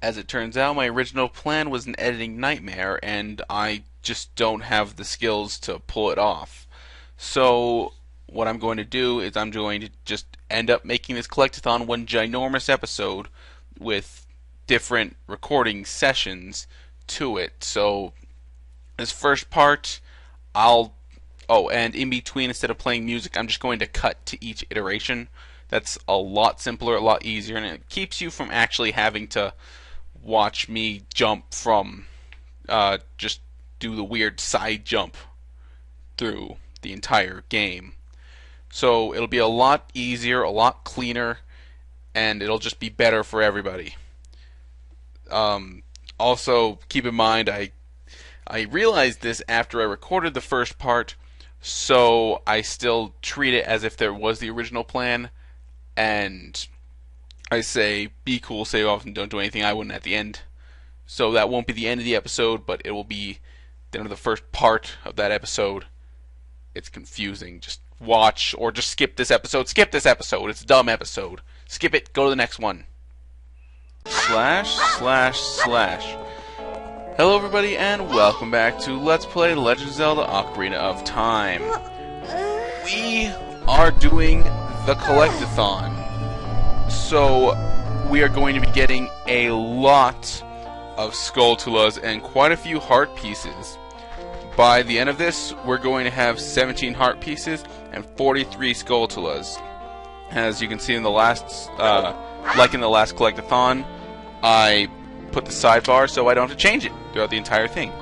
As it turns out, my original plan was an editing nightmare, and I just don't have the skills to pull it off. So, what I'm going to do is I'm going to just end up making this Collectathon one ginormous episode with different recording sessions to it. So, this first part, and in between, instead of playing music, I'm just going to cut to each iteration. That's a lot simpler, a lot easier, and it keeps you from actually having to watch me jump from, just do the weird side jump through the entire game. So it'll be a lot easier, a lot cleaner, and it'll just be better for everybody. Also, keep in mind, I realized this after I recorded the first part, so I still treat it as if there was the original plan, and I say, be cool, save off, and don't do anything I wouldn't at the end. So that won't be the end of the episode, but it will be the end of the first part of that episode. It's confusing. Just watch, or just skip this episode. Skip this episode. It's a dumb episode. Skip it. Go to the next one. Slash, slash, slash. Hello everybody, and welcome back to Let's Play Legend of Zelda Ocarina of Time. We are doing the Collectathon. So, we are going to be getting a lot of skulltulas and quite a few heart pieces. By the end of this, we're going to have 17 heart pieces and 43 skulltulas. As you can see in the last, like in the last Collectathon, I put the sidebar so I don't have to change it throughout the entire thing.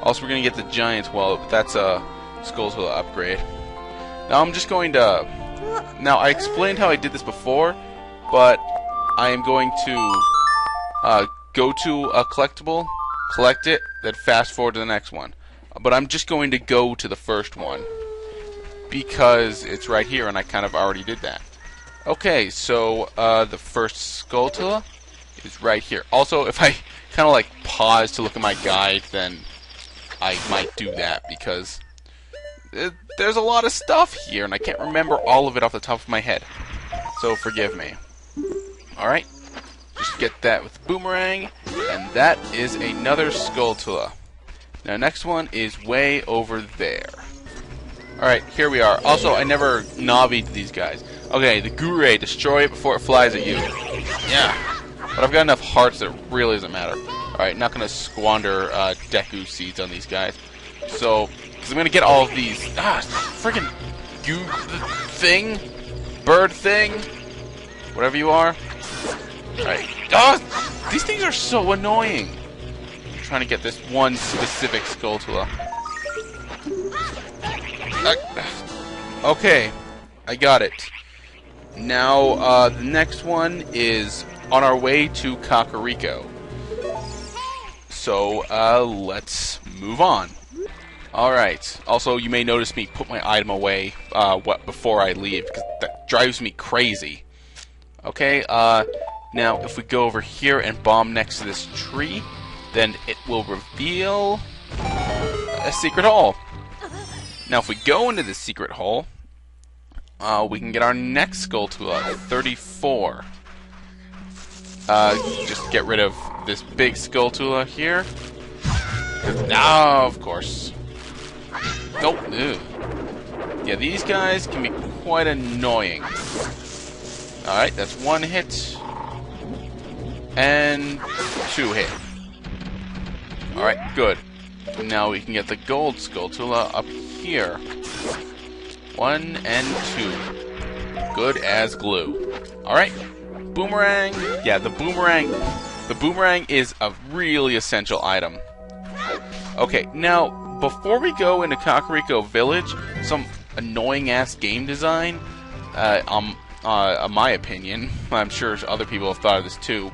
Also, we're going to get the giant wallet, but that's a skulltula upgrade. Now I'm just going to... Now, I explained how I did this before, but I am going to go to a collectible, collect it, then fast forward to the next one. But I'm just going to go to the first one, because it's right here and I kind of already did that. Okay, so the first skulltula is right here. Also, if I kind of like pause to look at my guide, then I might do that, because there's a lot of stuff here and I can't remember all of it off the top of my head. So forgive me. Alright, just get that with the boomerang, and that is another skulltula. Now next one is way over there. Alright, here we are. Also, I never Navi'd these guys. Okay, the Gure, destroy it before it flies at you. Yeah. But I've got enough hearts that it really doesn't matter. Alright, not gonna squander Deku seeds on these guys. So, because I'm gonna get all of these. Freaking goo thing? Bird thing? Whatever you are. Alright. These things are so annoying. I'm trying to get this one specific skulltula. Okay. I got it. Now, the next one is on our way to Kakariko. So, let's move on. Alright. Also, you may notice me put my item away before I leave, because that drives me crazy. Okay, now if we go over here and bomb next to this tree, then it will reveal a secret hole. Now if we go into this secret hole, we can get our next skulltula, 34. Just get rid of this big skulltula here. Of course. Nope. Ew. Yeah, these guys can be quite annoying. Alright, that's one hit. And 2 hit. Alright, good. Now we can get the gold skulltula up here. 1 and 2. Good as glue. Alright. Boomerang. Yeah, the boomerang. The boomerang is a really essential item. Okay, now, before we go into Kakariko Village, some annoying-ass game design, in my opinion, I'm sure other people have thought of this too,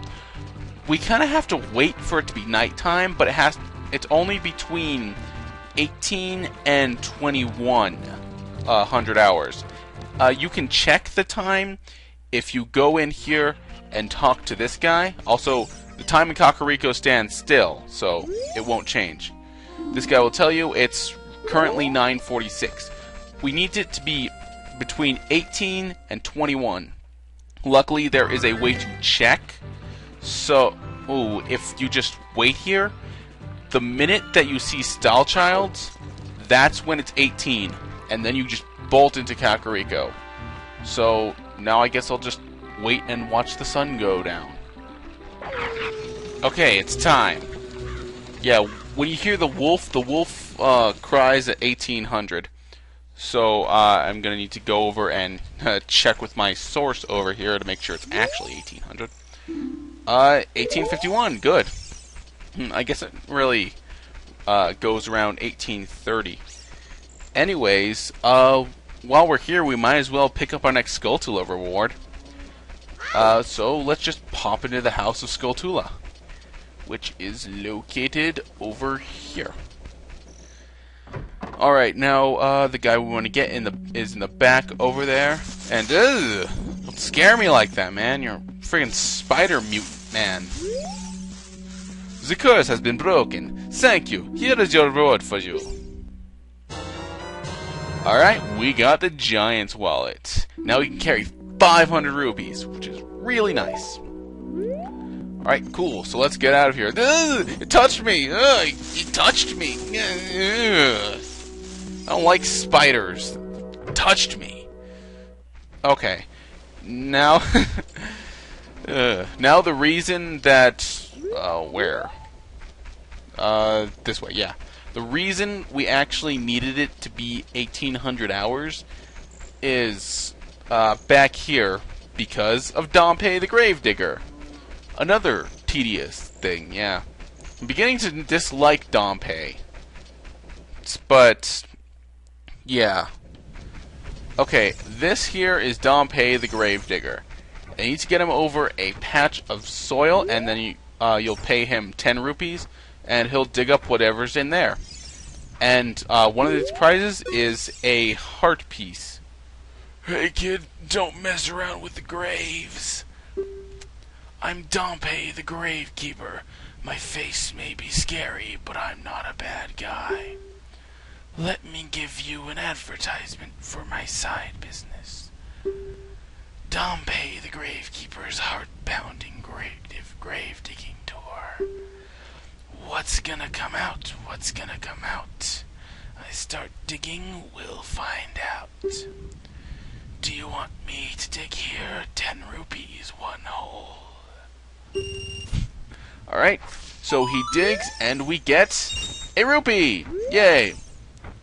we kind of have to wait for it to be nighttime, but it's only between 18 and 2100 hours. You can check the time if you go in here and talk to this guy. Also, the time in Kakariko stands still, so it won't change. This guy will tell you it's currently 9:46. We need it to be between 18 and 21. Luckily, there is a way to check. So, ooh, if you just wait here, the minute that you see Stylechild's, that's when it's 18, and then you just bolt into Kakariko. So now I guess I'll just wait and watch the sun go down. Okay, it's time. Yeah, when you hear the wolf cries at 1800. So I'm gonna need to go over and check with my source over here to make sure it's actually 1800. 1851, good. I guess it really goes around 1830. Anyways, while we're here, we might as well pick up our next skulltula reward. So let's just pop into the House of Skulltula, which is located over here. Alright, now the guy we want to get is in the back over there. And don't scare me like that, man. You're a friggin' spider mutant, man. The curse has been broken. Thank you. Here is your reward for you. Alright, we got the Giant's Wallet. Now we can carry 500 rupees, which is really nice. Alright, cool. So let's get out of here. It touched me! It touched me! I don't like spiders. It touched me. Okay. Now... now the reason that... where? This way, yeah. The reason we actually needed it to be 1800 hours is back here because of Dompe the Gravedigger. Another tedious thing, yeah. I'm beginning to dislike Dompe. But, yeah. Okay, this here is Dompe the Gravedigger. I need to get him over a patch of soil, and then you'll pay him 10 rupees, and he'll dig up whatever's in there. And one of these prizes is a heart piece. Hey kid, don't mess around with the graves. I'm Dompe the Gravekeeper. My face may be scary, but I'm not a bad guy. Let me give you an advertisement for my side business. Dompe the Gravekeeper's heart-pounding grave-digging tour. What's gonna come out? What's gonna come out? I start digging, we'll find out. Do you want me to dig here? 10 rupees, 1 hole. Alright, so he digs and we get a rupee! Yay!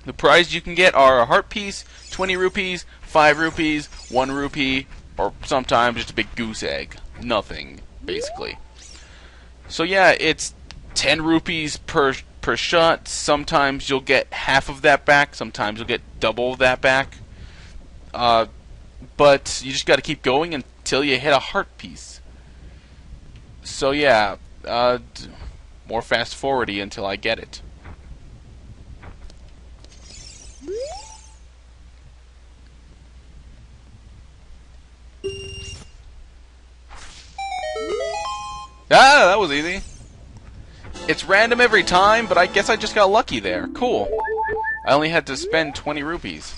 The prize you can get are a heart piece, 20 rupees, 5 rupees, 1 rupee, or sometimes just a big goose egg. Nothing, basically. So yeah, it's 10 rupees per shot. Sometimes you'll get half of that back, sometimes you'll get double of that back. But you just gotta keep going until you hit a heart piece. So yeah, more fast forwardy until I get it. Ah, that was easy. It's random every time, but I guess I just got lucky there. Cool. I only had to spend 20 rupees.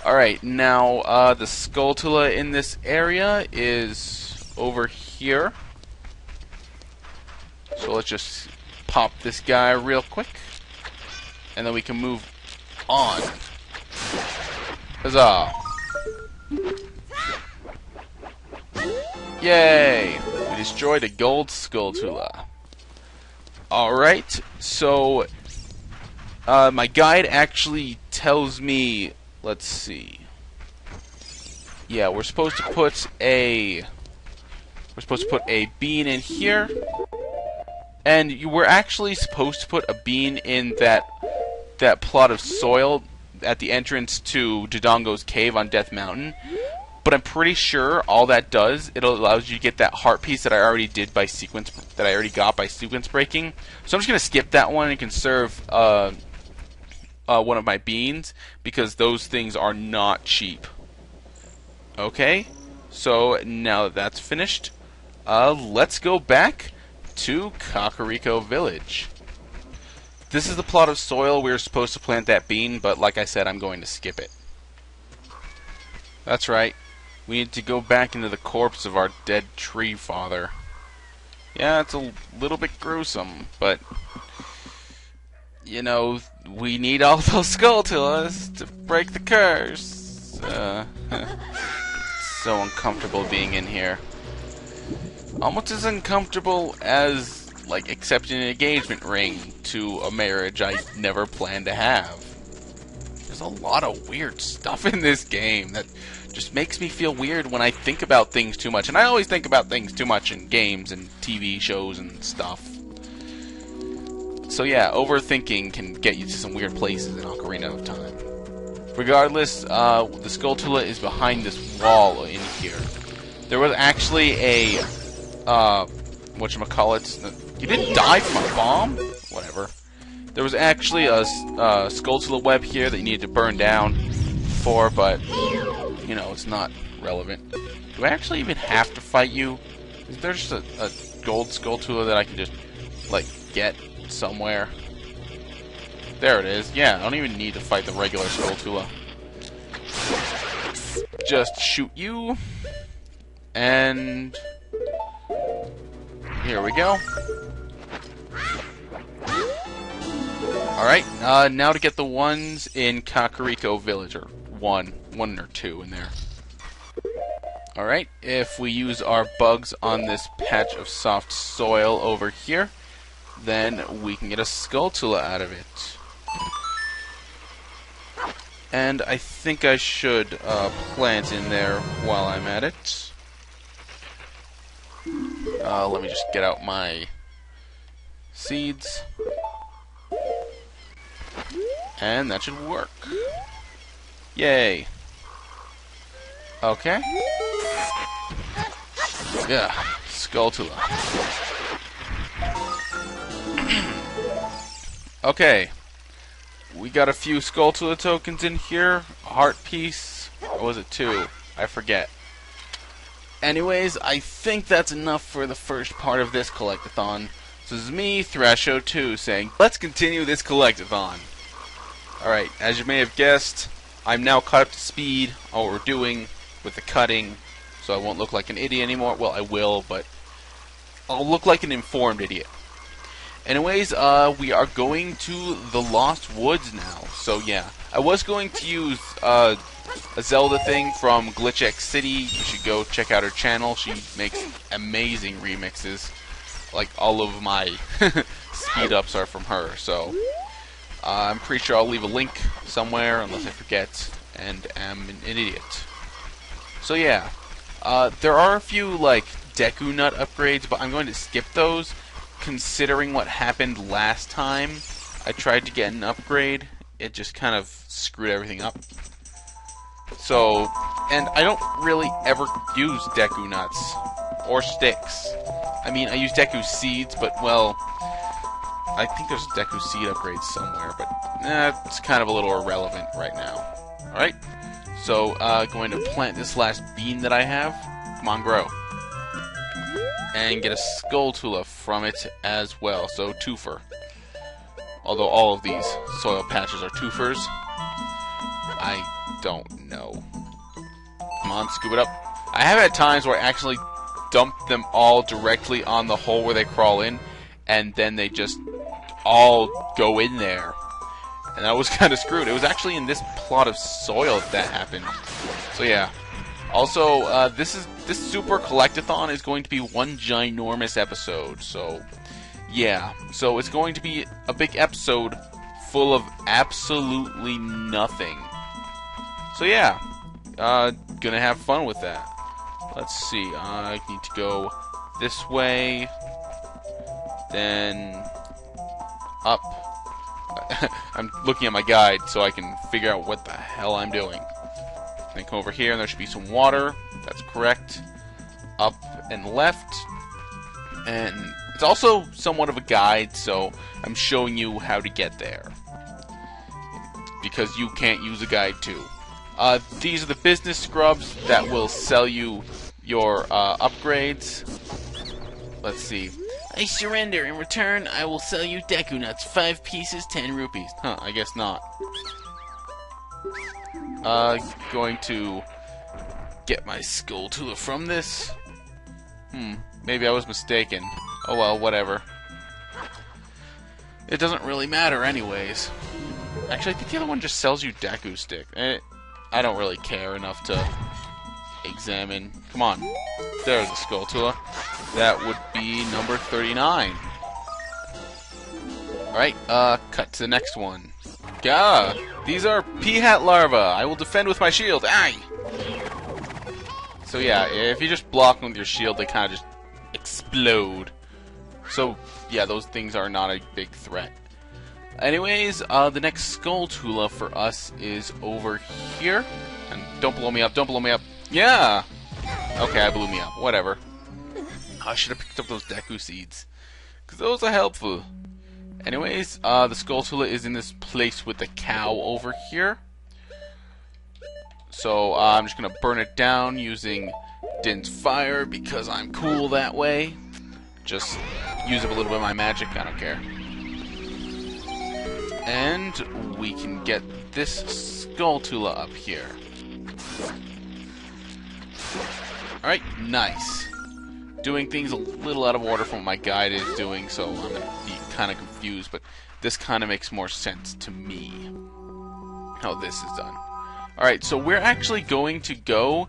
Alright, now the skulltula in this area is over here. So let's just pop this guy real quick. And then we can move on. Huzzah! Yay! We destroyed a gold skulltula. Alright, so my guide actually tells me, let's see. Yeah, we're supposed to put a bean in here. And you were actually supposed to put a bean in that plot of soil at the entrance to Dodongo's cave on Death Mountain. But I'm pretty sure all that does, it allows you to get that heart piece that I already got by sequence breaking. So I'm just gonna skip that one and conserve one of my beans because those things are not cheap. Okay, so now that that's finished, let's go back to Kakariko Village. This is the plot of soil we were supposed to plant that bean, but like I said, I'm going to skip it. That's right. We need to go back into the corpse of our dead tree father. Yeah, it's a little bit gruesome, but you know, we need all those skulltulas to break the curse. So uncomfortable being in here. Almost as uncomfortable as, like, accepting an engagement ring to a marriage I never planned to have. There's a lot of weird stuff in this game that just makes me feel weird when I think about things too much. And I always think about things too much in games and TV shows and stuff. So yeah, overthinking can get you to some weird places in Ocarina of Time. Regardless, the skulltula is behind this wall in here. There was actually a, whatchamacallit, you didn't die from a bomb? Whatever. There was actually a skulltula web here that you needed to burn down for, but, you know, it's not relevant. Do I actually even have to fight you? Is there just a gold skulltula that I can just, like, get somewhere? There it is. Yeah, I don't even need to fight the regular skulltula. Just shoot you. And here we go. Alright, now to get the ones in Kakariko Village, or one or two in there. Alright, if we use our bugs on this patch of soft soil over here, then we can get a skulltula out of it. And I think I should plant in there while I'm at it. Let me just get out my seeds. And that should work. Yay. Okay. Yeah, skulltula. Okay. We got a few skulltula tokens in here. A heart piece. Or was it 2? I forget. Anyways, I think that's enough for the first part of this collectathon. This is me, Thrasho2, saying, let's continue this collectathon. Alright, as you may have guessed, I'm now caught up to speed on what we're doing with the cutting, so I won't look like an idiot anymore. Well, I will, but I'll look like an informed idiot. Anyways, we are going to the Lost Woods now. So yeah, I was going to use a Zelda thing from Glitch X City. You should go check out her channel. She makes amazing remixes. Like, all of my speed ups are from her. So I'm pretty sure I'll leave a link somewhere, unless I forget and am an idiot. So yeah, there are a few like Deku Nut upgrades, but I'm going to skip those. Considering what happened last time, I tried to get an upgrade. It just kind of screwed everything up. So, and I don't really ever use Deku Nuts or sticks. I mean, I use Deku Seeds, but, well, I think there's Deku Seed upgrades somewhere, but it's kind of a little irrelevant right now. Alright, so, going to plant this last bean that I have. Come on, grow. And get a skulltula from it as well, so twofer. Although all of these soil patches are twofers. I don't know. Come on, scoop it up. I have had times where I actually dump them all directly on the hole where they crawl in, and then they just all go in there. And that was kind of screwed. It was actually in this plot of soil that happened. So yeah. Also, this super collectathon is going to be one ginormous episode, so yeah. So it's going to be a big episode full of absolutely nothing. So yeah, gonna have fun with that. Let's see, I need to go this way, then up. I'm looking at my guide so I can figure out what the hell I'm doing. Then come over here, and there should be some water. That's correct. Up and left. And it's also somewhat of a guide, so I'm showing you how to get there. Because you can't use a guide too. These are the business scrubs that will sell you your upgrades. Let's see. I surrender. In return, I will sell you Deku Nuts. 5 pieces, 10 rupees. Huh, I guess not. Going to get my skulltula from this. Maybe I was mistaken. Oh well, whatever. It doesn't really matter anyways. Actually, I think the other one just sells you Deku Stick. I don't really care enough to examine. Come on. There's the Skulltula. That would be number 39. Alright, cut to the next one. Gah! These are Peahat larvae. I will defend with my shield. Aye! So yeah, if you just block them with your shield, they kind of just explode. So, yeah, those things are not a big threat. Anyways, the next Skulltula for us is over here. And don't blow me up, don't blow me up. Yeah! Okay, I blew me up. Whatever. I should have picked up those Deku Seeds, because those are helpful. Anyways, the Skulltula is in this place with the cow over here. So, I'm just going to burn it down using Din's Fire, because I'm cool that way. Just use up a little bit of my magic, I don't care. And we can get this Skulltula up here. Alright, nice. Doing things a little out of order from what my guide is doing, so I'm going to be kind of confused, but this kind of makes more sense to me how this is done. Alright, so we're actually going to go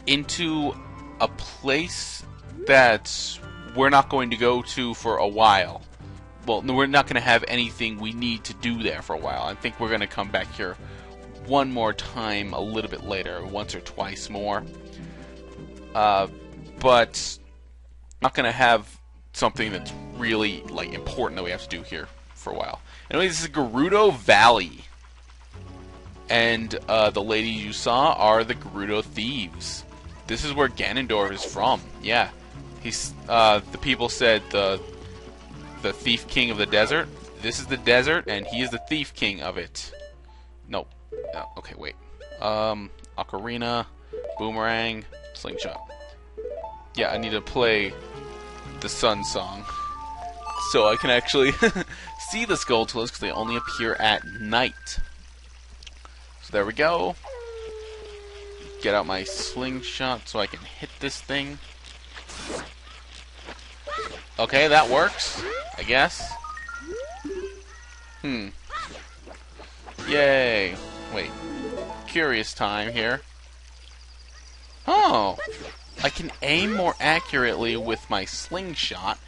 into a place that we're not going to go to for a while. Well, we're not going to have anything we need to do there for a while. I think we're going to come back here one more time a little bit later, once or twice more. But not going to have something that's really like important that we have to do here for a while. Anyway, this is Gerudo Valley. And the ladies you saw are the Gerudo Thieves. This is where Ganondorf is from. Yeah. He's the people said the Thief King of the Desert. This is the desert, and he is the Thief King of it. Nope. Okay, wait. Ocarina, Boomerang, Slingshot. Yeah, I need to play the Sun Song so I can actually see the Skulltulas, because they only appear at night. So there we go. Get out my Slingshot so I can hit this thing. Okay, that works, I guess. Yay. Wait. Curious time here. Oh! I can aim more accurately with my Slingshot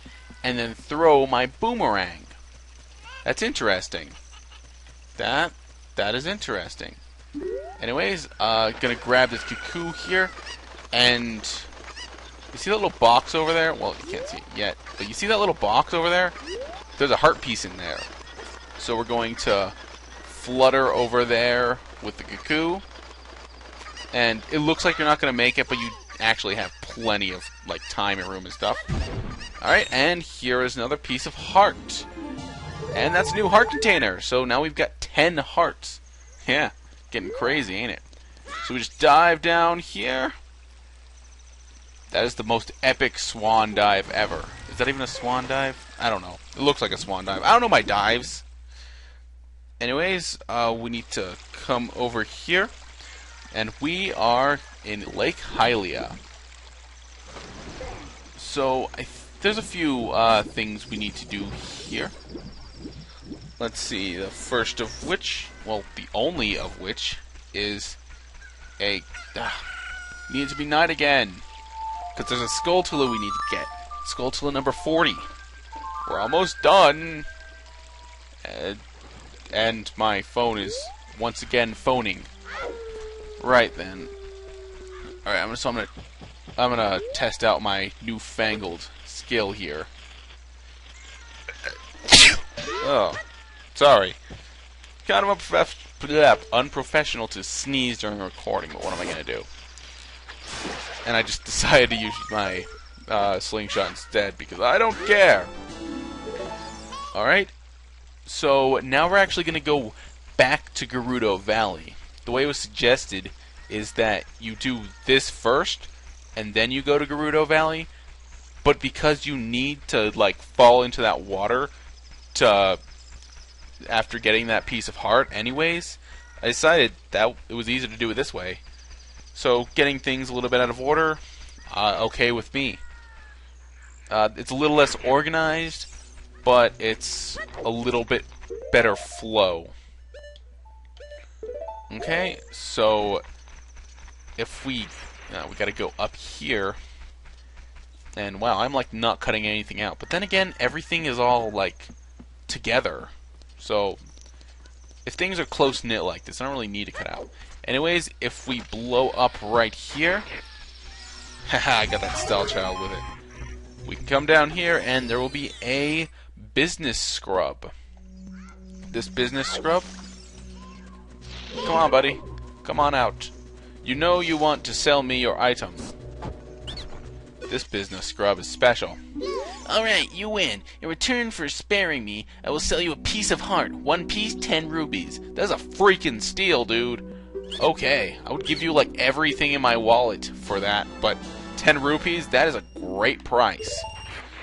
and then throw my Boomerang. That's interesting. That is interesting. Anyways, gonna grab this cuckoo here, and you see that little box over there? Well, you can't see it yet, but you see that little box over there? There's a heart piece in there. So we're going to flutter over there with the cuckoo, and it looks like you're not gonna make it, but you actually have plenty of like time and room and stuff. Alright, and here is another piece of heart. And that's a new heart container. So now we've got 10 hearts. Yeah, getting crazy, ain't it? So we just dive down here. That is the most epic swan dive ever. Is that even a swan dive? I don't know. It looks like a swan dive. I don't know my dives. Anyways, we need to come over here. And we are in Lake Hylia. So, there's a few things we need to do here. Let's see, the first of which, well, the only of which, is a... need to be night again. Because there's a Skulltula we need to get. Skulltula number 40. We're almost done. And my phone is once again phoning. Right then. Alright, I'm gonna test out my newfangled skill here. Oh, sorry. Kind of unprofessional to sneeze during a recording, but what am I gonna do? And I just decided to use my slingshot instead because I don't care. Alright, so now we're actually gonna go back to Gerudo Valley. The way it was suggested is that you do this first, and then you go to Gerudo Valley, but because you need to, like, fall into that water to, after getting that piece of heart anyways, I decided that it was easier to do it this way. So, getting things a little bit out of order, okay with me. It's a little less organized, but it's a little bit better flow. Okay, so if we gotta go up here, and wow, I'm like not cutting anything out. But then again, everything is all like together. So if things are close knit like this, I don't really need to cut out. Anyways, if we blow up right here, haha, I got that style child with it. We can come down here, and there will be a business scrub. This business scrub, come on, buddy, come on out. You know you want to sell me your item. This business scrub is special. Alright, you win. In return for sparing me, I will sell you a piece of heart. 1 piece, 10 rupees. That's a freaking steal, dude. Okay, I would give you like everything in my wallet for that, but 10 rupees, that is a great price.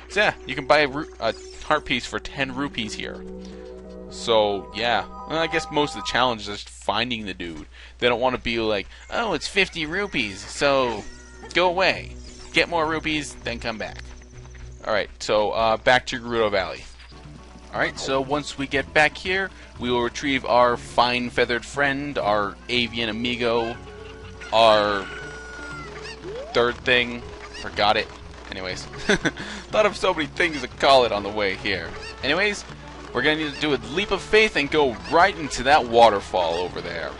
So yeah, you can buy a heart piece for 10 rupees here. So yeah, well, I guess most of the challenge is just finding the dude. They don't want to be like, oh, it's 50 rupees, so go away. Get more rupees, then come back. Alright, so back to Gerudo Valley. Alright, so once we get back here, we will retrieve our fine feathered friend, our avian amigo, our third thing. Forgot it. Anyways, thought of so many things to call it on the way here. Anyways, we're going to need to do a leap of faith and go right into that waterfall over there.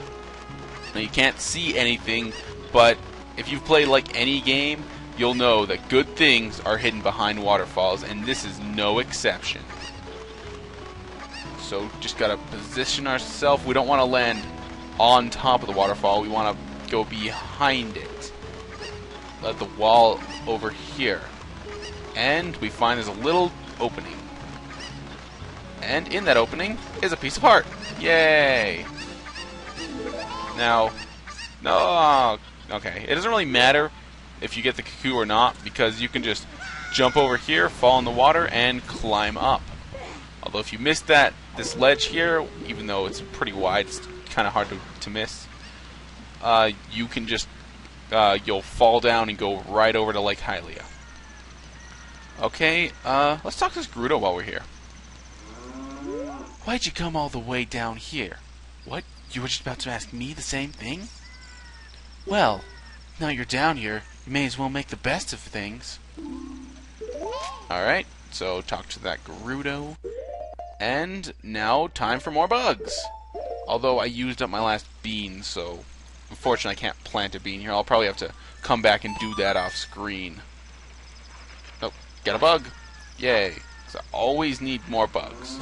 Now, you can't see anything, but if you've played like any game, you'll know that good things are hidden behind waterfalls, and this is no exception. So just gotta position ourselves. We don't want to land on top of the waterfall. We want to go behind it. Let the wall over here. And we find there's a little opening. And in that opening is a piece of heart. Yay! Now, no, okay. It doesn't really matter if you get the cuckoo or not, because you can just jump over here, fall in the water, and climb up. Although if you miss this ledge here, even though it's pretty wide, it's kind of hard to miss. You can just you'll fall down and go right over to Lake Hylia. Okay, let's talk to this Gerudo while we're here. Why'd you come all the way down here? What? You were just about to ask me the same thing? Well, now you're down here, you may as well make the best of things. Alright, so talk to that Gerudo. And now, time for more bugs. Although I used up my last bean, so unfortunately I can't plant a bean here. I'll probably have to come back and do that off screen. Oh, get a bug. Yay. So I always need more bugs.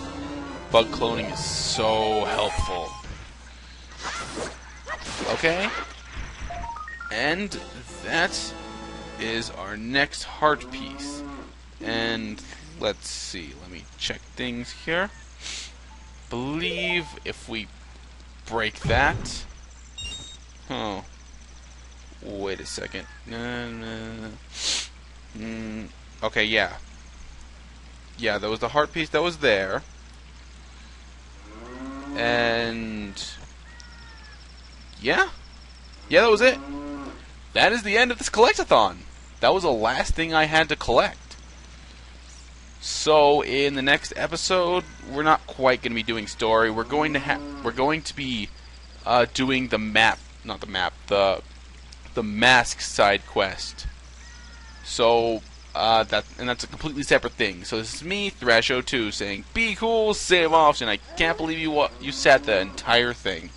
Bug cloning is so helpful. Okay. And that is our next heart piece. And let's see, let me check things here. Believe if we break that. Oh. Wait a second. Okay, yeah. Yeah, that was the heart piece that was there. And yeah. Yeah, that was it. That is the end of this collectathon. That was the last thing I had to collect. So in the next episode, we're not quite going to be doing story. We're going to be doing the map, not the map, the mask side quest. So that's a completely separate thing. So this is me, Thrasho2, saying, "Be cool, save off," and I can't believe you sat the entire thing.